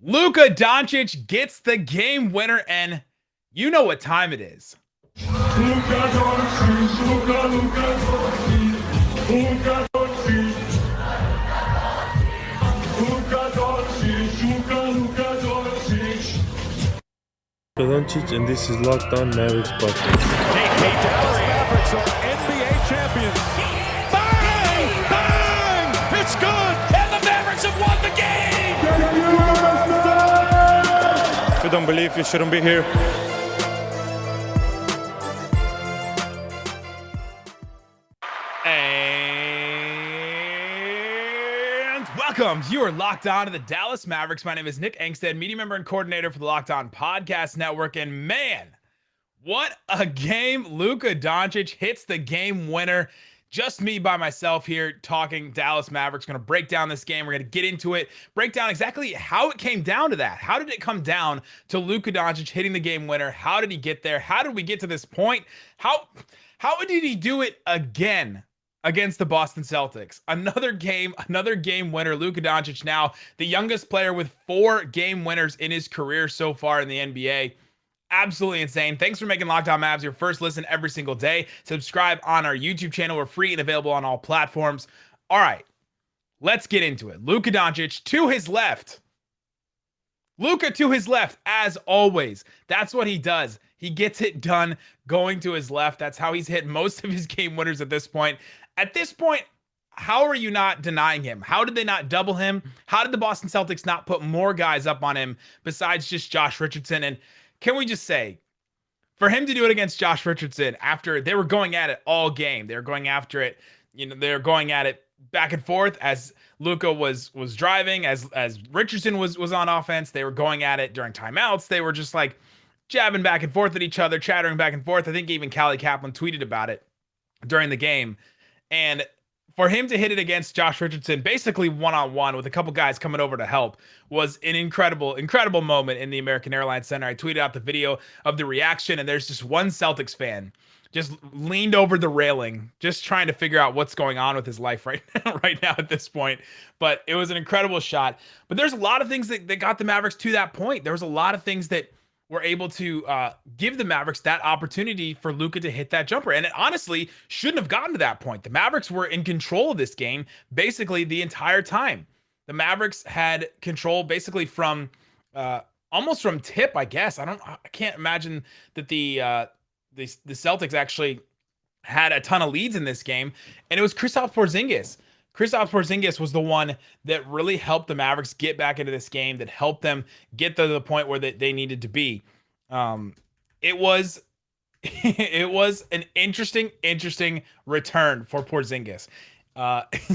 Luka Doncic gets the game winner, and you know what time it is. LUKA DONCIC, LUKA DONCIC, LUKA DONCIC, LUKA DONCIC. Doncic, and this is Locked On Mavericks podcast. Dallas Mavericks are NBA champions. Bang! Bang! It's good, and the Mavericks have won the game. If you don't believe, you shouldn't be here. And welcome. You are locked on to the Dallas Mavericks. My name is Nick Angstadt, media member and coordinator for the Locked On Podcast Network. And man, what a game. Luka Doncic hits the game winner. Just me by myself here talking Dallas Mavericks. Going to break down this game. We're going to get into it, break down exactly how it came down to that. How did it come down to Luka Doncic hitting the game winner? How did he get there? How did we get to this point? How did he do it again against the Boston Celtics? Another game winner. Luka Doncic, now the youngest player with 4 game winners in his career so far in the NBA. Absolutely insane. Thanks for making Locked On Mavs your first listen every single day. Subscribe on our YouTube channel. We're free and available on all platforms. All right, let's get into it. Luka Doncic to his left. Luka to his left, as always. That's what he does. He gets it done going to his left. That's how he's hit most of his game winners at this point. At this point, how are you not denying him? How did they not double him? How did the Boston Celtics not put more guys up on him besides just Josh Richardson? And can we just say, for him to do it against Josh Richardson after they were going at it all game, they were going after it, they're going at it back and forth as Luka was driving, as Richardson was on offense. They were going at it during timeouts. They were just like jabbing back and forth at each other, chattering back and forth. I think even Callie Kaplan tweeted about it during the game. And for him to hit it against Josh Richardson, basically one-on-one with a couple guys coming over to help, was an incredible moment in the American Airlines Center. I tweeted out the video of the reaction, and there's just one Celtics fan just leaned over the railing, just trying to figure out what's going on with his life right now at this point. But it was an incredible shot. But there's a lot of things that got the Mavericks to that point. There was a lot of things that were able to give the Mavericks that opportunity for Luka to hit that jumper. And it honestly shouldn't have gotten to that point. The Mavericks were in control of this game basically the entire time. The Mavericks had control basically from almost from tip, I guess. I can't imagine that the Celtics actually had a ton of leads in this game. And it was Kristaps Porzingis. Kristaps Porzingis was the one that really helped the Mavericks get back into this game, that helped them get to the point where they needed to be. It was an interesting return for Porzingis.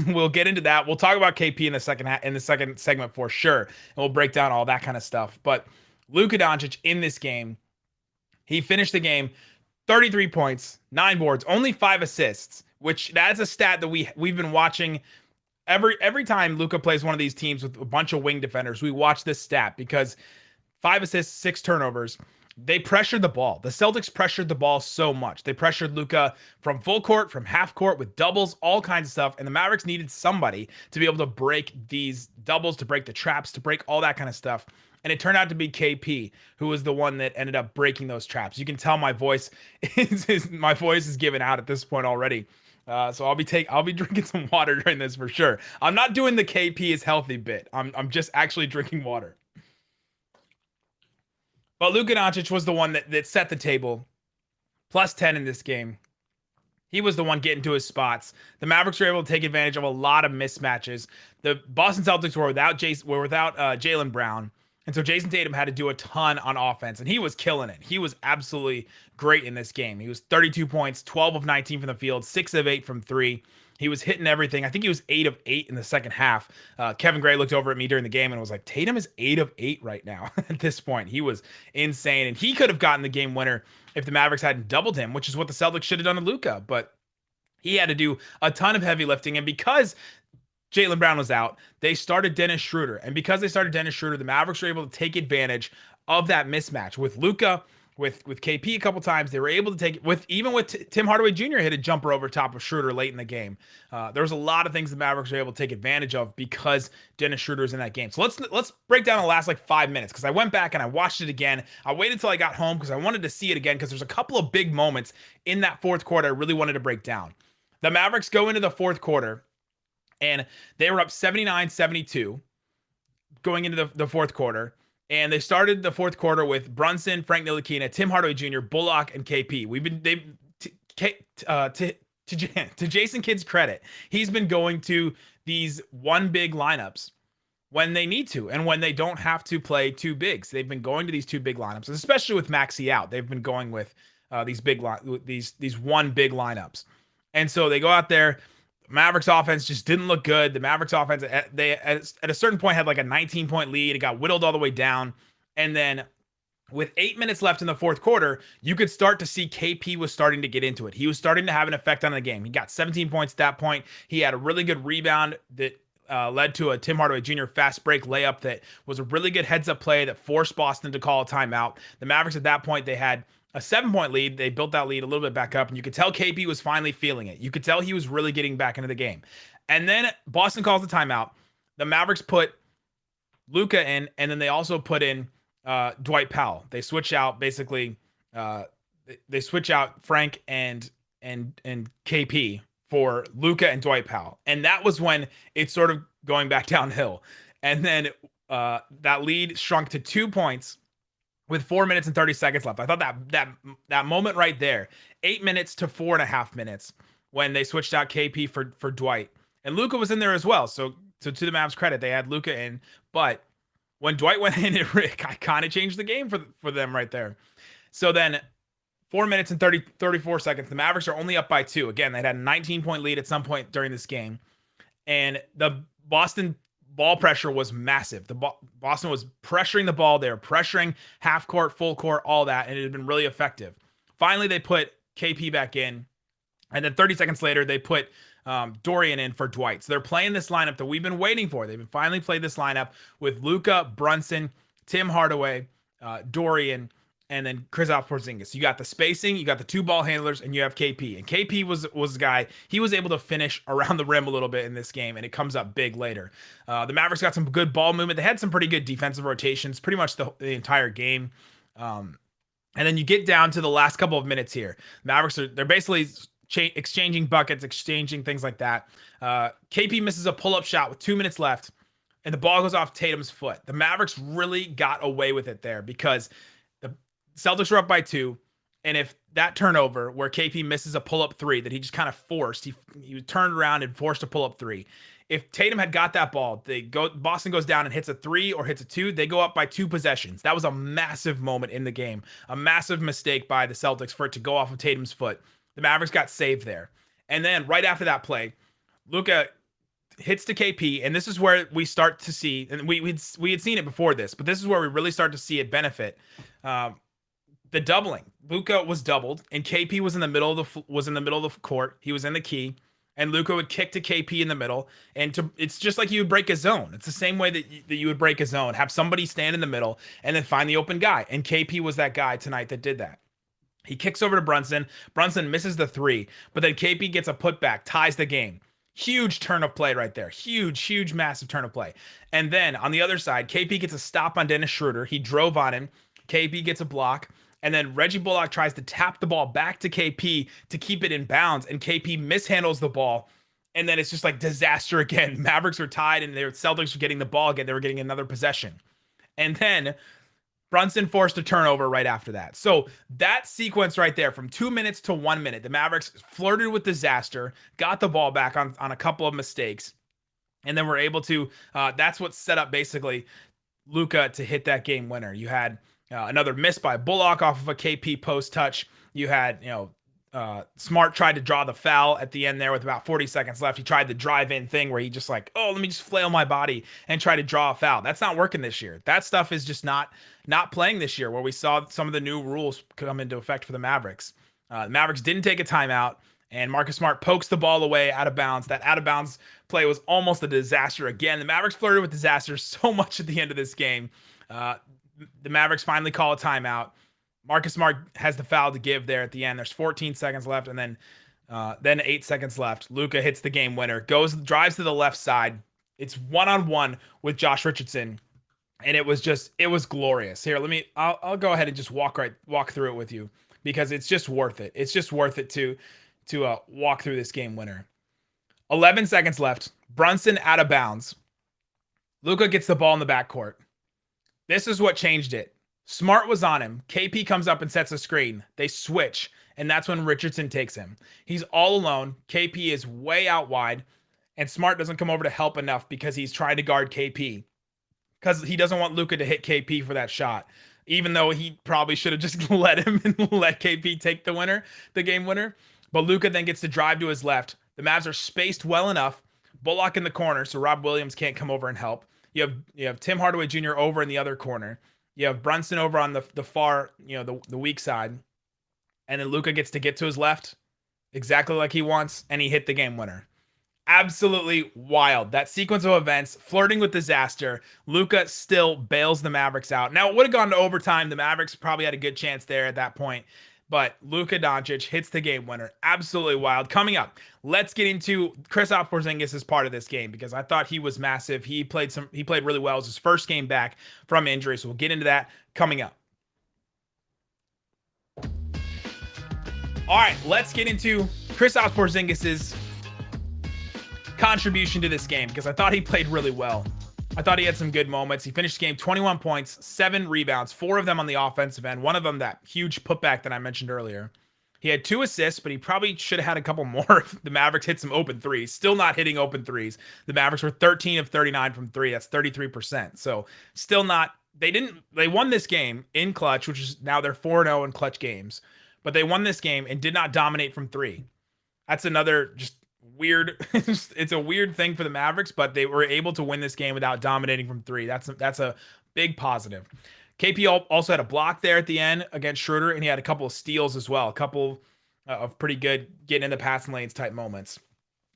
We'll get into that. We'll talk about KP in the second segment for sure, and we'll break down all that kind of stuff. But Luka Doncic in this game, he finished the game 33 points, 9 boards, only 5 assists. Which that's a stat that we've been watching every time Luka plays one of these teams with a bunch of wing defenders. We watch this stat because 5 assists, 6 turnovers. They pressured the ball. The Celtics pressured the ball so much. They pressured Luka from full court, from half court, with doubles, all kinds of stuff. And the Mavericks needed somebody to be able to break these doubles, to break the traps, to break all that kind of stuff. And it turned out to be KP, who was the one that ended up breaking those traps. You can tell my voice is giving out at this point already. So I'll be drinking some water during this for sure. I'm not doing the KP is healthy bit. I'm just actually drinking water. But Luka Doncic was the one that set the table. Plus 10 in this game. He was the one getting to his spots. The Mavericks were able to take advantage of a lot of mismatches. The Boston Celtics were without Jaylen Brown. And so Jason Tatum had to do a ton on offense, and he was killing it. He was absolutely great in this game. He was 32 points, 12 of 19 from the field, 6 of 8 from 3. He was hitting everything. I think he was 8 of 8 in the second half. Kevin Gray looked over at me during the game and was like, Tatum is 8 of 8 right now at this point. He was insane, and he could have gotten the game winner if the Mavericks hadn't doubled him, which is what the Celtics should have done to Luka. But he had to do a ton of heavy lifting, and because Jaylen Brown was out, they started Dennis Schroeder. And because they started Dennis Schroeder, the Mavericks were able to take advantage of that mismatch with Luka with KP a couple times. They were able to take it with Tim Hardaway Jr. hit a jumper over top of Schroeder late in the game. There was a lot of things the Mavericks were able to take advantage of because Dennis Schroeder is in that game. So let's break down the last like 5 minutes, because I went back and I watched it again. I waited until I got home because I wanted to see it again, because there's a couple of big moments in that fourth quarter I really wanted to break down. The Mavericks go into the fourth quarter and they were up 79-72 going into the fourth quarter. And they started the fourth quarter with Brunson, Frank Ntilikina, Tim Hardaway Jr., Bullock, and KP. To Jason Kidd's credit, he's been going to these one big lineups when they need to and when they don't have to play two bigs. They've been going to these two big lineups, especially with Maxey out. They've been going with these one big lineups. And so they go out there. Mavericks offense just didn't look good. The Mavericks offense, they at a certain point had like a 19-point lead. It got whittled all the way down. And then with 8 minutes left in the fourth quarter, you could start to see KP was starting to get into it. He was starting to have an effect on the game. He got 17 points at that point. He had a really good rebound that led to a Tim Hardaway Jr. fast break layup that was a really good heads-up play that forced Boston to call a timeout. The Mavericks at that point, they had a 7-point lead. They built that lead a little bit back up, and you could tell KP was finally feeling it. You could tell he was really getting back into the game. And then Boston calls the timeout. The Mavericks put LUKA in, and then they also put in Dwight Powell. They switch out basically. They switch out Frank and KP for LUKA and Dwight Powell, and that was when it's sort of going back downhill. And then that lead shrunk to 2 points with 4 minutes and 30 seconds left. I thought that moment right there, 8 minutes to 4.5 minutes, when they switched out KP for Dwight, and LUKA was in there as well. So to the Mavs' credit, they had LUKA in, but when Dwight went in, it kind of changed the game for them right there. So then 4 minutes and 34 seconds, the Mavericks are only up by 2. Again, they had a 19-point lead at some point during this game, and the Boston ball pressure was massive. Boston was pressuring the ball. They were pressuring half court, full court, all that, and it had been really effective. Finally, they put KP back in, and then 30 seconds later, they put Dorian in for Dwight. So they're playing this lineup that we've been waiting for. They've finally played this lineup with LUKA, Brunson, Tim Hardaway, Dorian, and then Kristaps Porzingis. You got the spacing, you got the two ball handlers, and you have KP. And KP was the guy. He was able to finish around the rim a little bit in this game, and it comes up big later. The Mavericks got some good ball movement. They had some pretty good defensive rotations pretty much the entire game. And then you get down to the last couple of minutes here. Mavericks they're basically exchanging buckets, exchanging things like that. KP misses a pull-up shot with 2 minutes left, and the ball goes off Tatum's foot. The Mavericks really got away with it there because the Celtics were up by 2, and if that turnover where KP misses a pull-up 3 that he just kind of forced, he was turned around and forced a pull-up 3. If Tatum had got that ball, Boston goes down and hits a 3 or hits a 2, they go up by 2 possessions. That was a massive moment in the game, a massive mistake by the Celtics for it to go off of Tatum's foot. The Mavericks got saved there. And then right after that play, LUKA hits to KP, and this is where we start to see, and we had seen it before this, but this is where we really start to see it benefit. The doubling. LUKA was doubled, and KP was in the middle of the court. He was in the key, and LUKA would kick to KP in the middle, and it's just like you would break a zone. It's the same way that you would break a zone. Have somebody stand in the middle and then find the open guy, and KP was that guy tonight that did that. He kicks over to Brunson. Brunson misses the 3, but then KP gets a putback, ties the game. Huge turn of play right there. Huge, massive turn of play. And then on the other side, KP gets a stop on Dennis Schroeder. He drove on him. KP gets a block. And then Reggie Bullock tries to tap the ball back to KP to keep it in bounds. And KP mishandles the ball. And then it's just like disaster again. Mavericks were tied, and the Celtics were getting the ball again. They were getting another possession. And then Brunson forced a turnover right after that. So that sequence right there, from 2 minutes to 1 minute, the Mavericks flirted with disaster, got the ball back on a couple of mistakes, and then were able to, that's what set up basically LUKA to hit that game winner. You had another miss by Bullock off of a KP post touch. You had, Smart tried to draw the foul at the end there with about 40 seconds left. He tried the drive-in thing where he just like, oh, let me just flail my body and try to draw a foul. That's not working this year. That stuff is just not playing this year, where we saw some of the new rules come into effect for the Mavericks. The Mavericks didn't take a timeout, and Marcus Smart pokes the ball away out of bounds. That out of bounds play was almost a disaster again. The Mavericks flirted with disaster so much at the end of this game. The Mavericks finally call a timeout. Marcus Smart has the foul to give there at the end. There's 14 seconds left, and then 8 seconds left. Luka hits the game winner, drives to the left side. It's one-on-one with Josh Richardson, and it was glorious. Here, I'll go ahead and just walk through it with you because it's just worth it. It's just worth it to walk through this game winner. 11 seconds left. Brunson out of bounds. Luka gets the ball in the backcourt. This is what changed it. Smart was on him. KP comes up and sets a screen. They switch, and that's when Richardson takes him. He's all alone. KP is way out wide, and Smart doesn't come over to help enough because he's trying to guard KP because he doesn't want Luka to hit KP for that shot, even though he probably should have just let him and let KP take the game winner. But Luka then gets to drive to his left. The Mavs are spaced well enough. Bullock in the corner, so Rob Williams can't come over and help. You have Tim Hardaway Jr. over in the other corner. You have Brunson over on the far, the weak side. And then Luka gets to get to his left exactly like he wants, and he hit the game winner. Absolutely wild. That sequence of events, flirting with disaster. Luka still bails the Mavericks out. Now, it would have gone to overtime. The Mavericks probably had a good chance there at that point. But LUKA DONCIC hits the game winner. Absolutely wild. Coming up, let's get into Kristaps Porzingis as part of this game because I thought he was massive. He played really well. It was his first game back from injury, so we'll get into that coming up. All right, let's get into Kristaps Porzingis' contribution to this game because I thought he played really well. I thought he had some good moments. He finished the game 21 points, 7 rebounds, 4 of them on the offensive end. One of them, that huge putback that I mentioned earlier. He had 2 assists, but he probably should have had a couple more if the Mavericks hit some open threes. Still not hitting open threes. The Mavericks were 13 of 39 from 3. That's 33%. So still not, they won this game in clutch, which is now they're 4-0 in clutch games. But they won this game and did not dominate from 3. That's another just weird. It's a weird thing for the Mavericks, but they were able to win this game without dominating from 3. That's a big positive. KP also had a block there at the end against Schroeder, and he had a couple of steals as well. A couple of pretty good getting in the passing lanes type moments.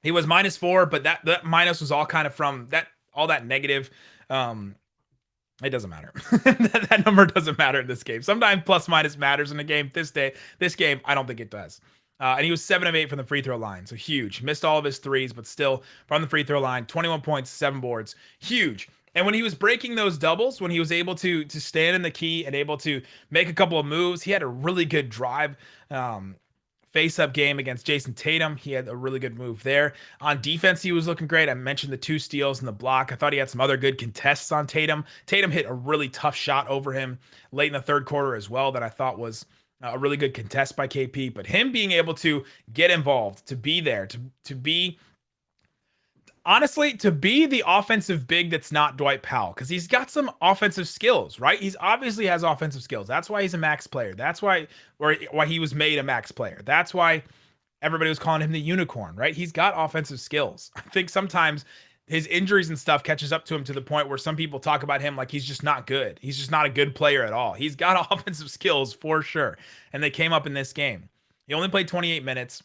He was -4, but that minus was all kind of from all that negative. It doesn't matter. that number doesn't matter in this game. Sometimes plus minus matters in a game. This game, I don't think it does. And he was 7 of 8 from the free throw line. So huge. Missed all of his threes, but still from the free throw line, 21 points, 7 boards. Huge. And when he was breaking those doubles, when he was able to stand in the key and able to make a couple of moves, he had a really good drive face-up game against Jason Tatum. He had a really good move there. On defense, he was looking great. I mentioned the 2 steals and the block. I thought he had some other good contests on Tatum. Tatum hit a really tough shot over him late in the third quarter as well that I thought was a really good contest by KP, but him being able to get involved, to be there, to be the offensive big that's not Dwight Powell, because he's got some offensive skills, right? He's obviously has offensive skills. That's why he's a max player. That's why he was made a max player. That's why everybody was calling him the unicorn, right? He's got offensive skills. I think sometimes his injuries and stuff catches up to him to the point where some people talk about him like he's just not good. He's just not a good player at all. He's got offensive skills for sure. And they came up in this game. He only played 28 minutes,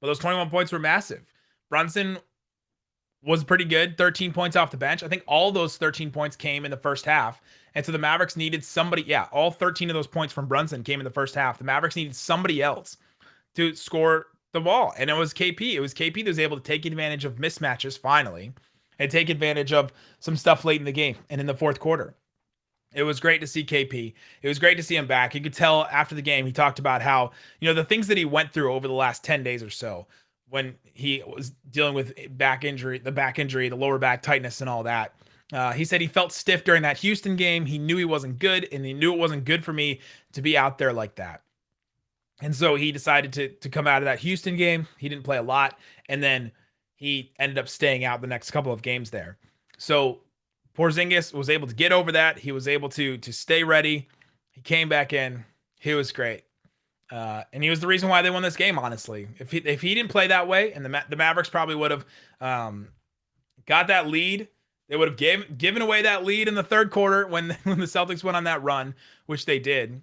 but those 21 points were massive. Brunson was pretty good, 13 points off the bench. I think all those 13 points came in the first half. And so the Mavericks needed somebody. Yeah, all 13 of those points from Brunson came in the first half. The Mavericks needed somebody else to score the ball, and it was KP. It was KP that was able to take advantage of mismatches finally and take advantage of some stuff late in the game and in the fourth quarter. It was great to see KP. It was great to see him back. You could tell after the game, he talked about how, the things that he went through over the last 10 days or so when he was dealing with the back injury, the lower back tightness and all that. He said he felt stiff during that Houston game. He knew he wasn't good, and he knew it wasn't good for me to be out there like that. And so he decided to come out of that Houston game. He didn't play a lot. And then he ended up staying out the next couple of games there. So Porzingis was able to get over that. He was able to stay ready. He came back in. He was great. And he was the reason why they won this game, honestly. If he didn't play that way, and the Mavericks probably would have got that lead. They would have given away that lead in the third quarter when the Celtics went on that run, which they did.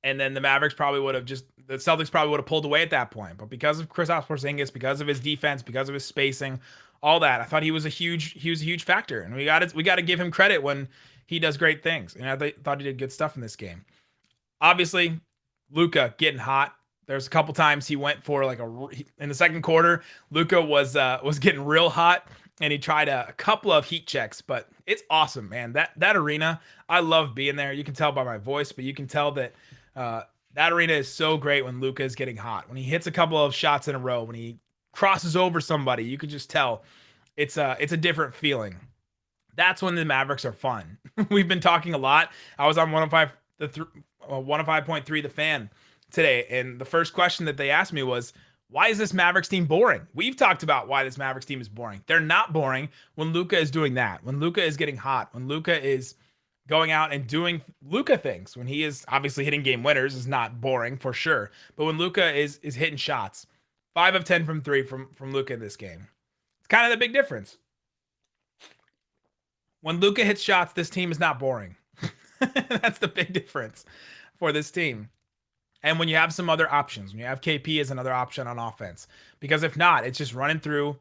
And then the Celtics probably would have pulled away at that point. But because of Kristaps Porzingis, because of his defense, because of his spacing, all that, I thought he was a huge factor. And we got to give him credit when he does great things. And I thought he did good stuff in this game. Obviously, Luka getting hot. There's a couple times he went for like in the second quarter. Luka was getting real hot, and he tried a couple of heat checks. But it's awesome, man. That arena, I love being there. You can tell by my voice, but you can tell that that arena is so great when Luka is getting hot. When he hits a couple of shots in a row, when he crosses over somebody, you can just tell it's a different feeling. That's when the Mavericks are fun. We've been talking a lot. I was on 105.3 The Fan today, and the first question that they asked me was, why is this Mavericks team boring? We've talked about why this Mavericks team is boring. They're not boring when Luka is doing that, when Luka is getting hot, when Luka is going out and doing Luka things, when he is obviously hitting game winners is not boring for sure, but when Luka is hitting shots, 5 of 10 from 3 from Luka in this game. It's kind of the big difference. When Luka hits shots, this team is not boring. That's the big difference for this team. And when you have some other options, when you have KP as another option on offense, because if not, it's just running through,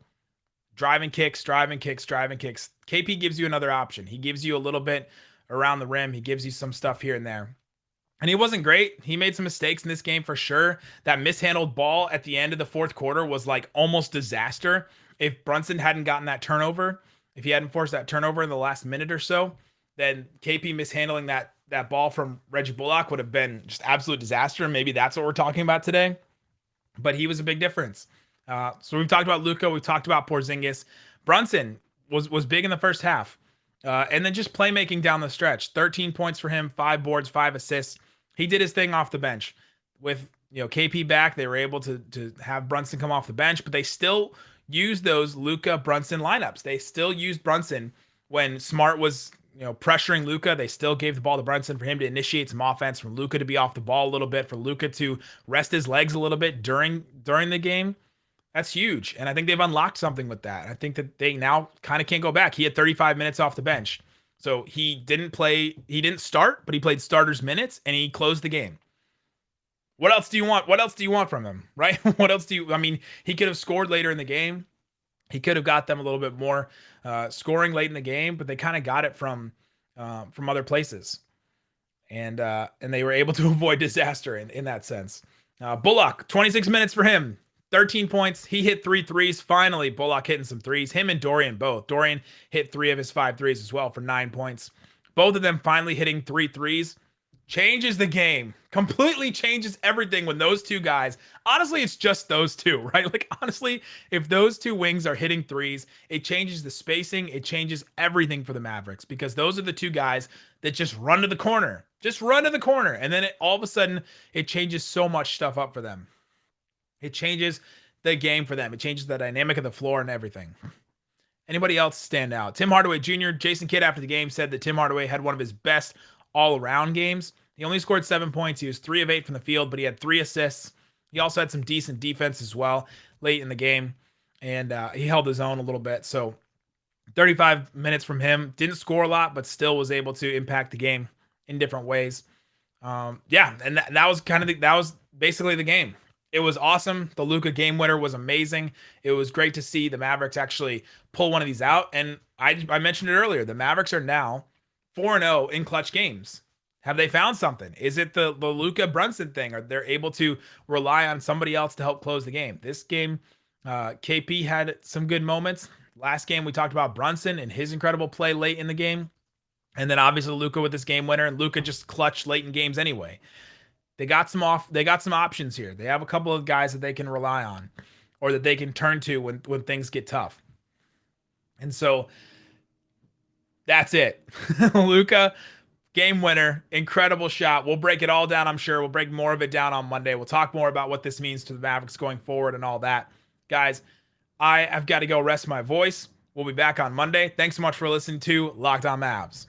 driving kicks. KP gives you another option. He gives you a little bit around the rim. He gives you some stuff here and there. And he wasn't great. He made some mistakes in this game for sure. That mishandled ball at the end of the fourth quarter was like almost disaster. If Brunson hadn't gotten that turnover, if he hadn't forced that turnover in the last minute or so, then KP mishandling that ball from Reggie Bullock would have been just absolute disaster. And maybe that's what we're talking about today. But he was a big difference. So we've talked about Luka. We've talked about Porzingis. Brunson was big in the first half. And then just playmaking down the stretch. 13 points for him, 5 boards, 5 assists. He did his thing off the bench. With KP back, they were able to have Brunson come off the bench, but they still used those Luka Brunson lineups. They still used Brunson when Smart was pressuring Luka. They still gave the ball to Brunson for him to initiate some offense, for Luka to be off the ball a little bit, for Luka to rest his legs a little bit during the game. That's huge. And I think they've unlocked something with that. I think that they now kind of can't go back. He had 35 minutes off the bench. So he didn't start, but he played starters minutes and he closed the game. What else do you want? What else do you want from him, right? What else he could have scored later in the game. He could have got them a little bit more scoring late in the game, but they kind of got it from other places. And they were able to avoid disaster in that sense. Bullock, 26 minutes for him. 13 points. He hit 3 threes. Finally, Bullock hitting some threes. Him and Dorian both. Dorian hit 3 of his 5 threes as well for 9 points. Both of them finally hitting 3 threes. Changes the game. Completely changes everything when those two guys. Honestly, it's just those two, right? Like, honestly, if those two wings are hitting threes, it changes the spacing. It changes everything for the Mavericks, because those are the two guys that just run to the corner. Just run to the corner. And then all of a sudden, it changes so much stuff up for them. It changes the game for them. It changes the dynamic of the floor and everything. Anybody else stand out? Tim Hardaway Jr., Jason Kidd after the game said that Tim Hardaway had one of his best all-around games. He only scored 7 points. He was 3 of 8 from the field, but he had 3 assists. He also had some decent defense as well late in the game, and he held his own a little bit. So 35 minutes from him. Didn't score a lot, but still was able to impact the game in different ways. And that was that was basically the game. It was awesome. The Luka game winner was amazing. It was great to see the Mavericks actually pull one of these out. And I mentioned it earlier. The Mavericks are now 4-0 in clutch games. Have they found something? Is it the Luka Brunson thing? Are they able to rely on somebody else to help close the game? This game, KP had some good moments. Last game, we talked about Brunson and his incredible play late in the game. And then obviously Luka with this game winner, and Luka just clutched late in games anyway. They got some options here. They have a couple of guys that they can rely on, or that they can turn to when things get tough. And so that's it. Luka, game winner, incredible shot. We'll break it all down, I'm sure. We'll break more of it down on Monday. We'll talk more about what this means to the Mavericks going forward and all that. Guys, I've got to go rest my voice. We'll be back on Monday. Thanks so much for listening to Locked On Mavs.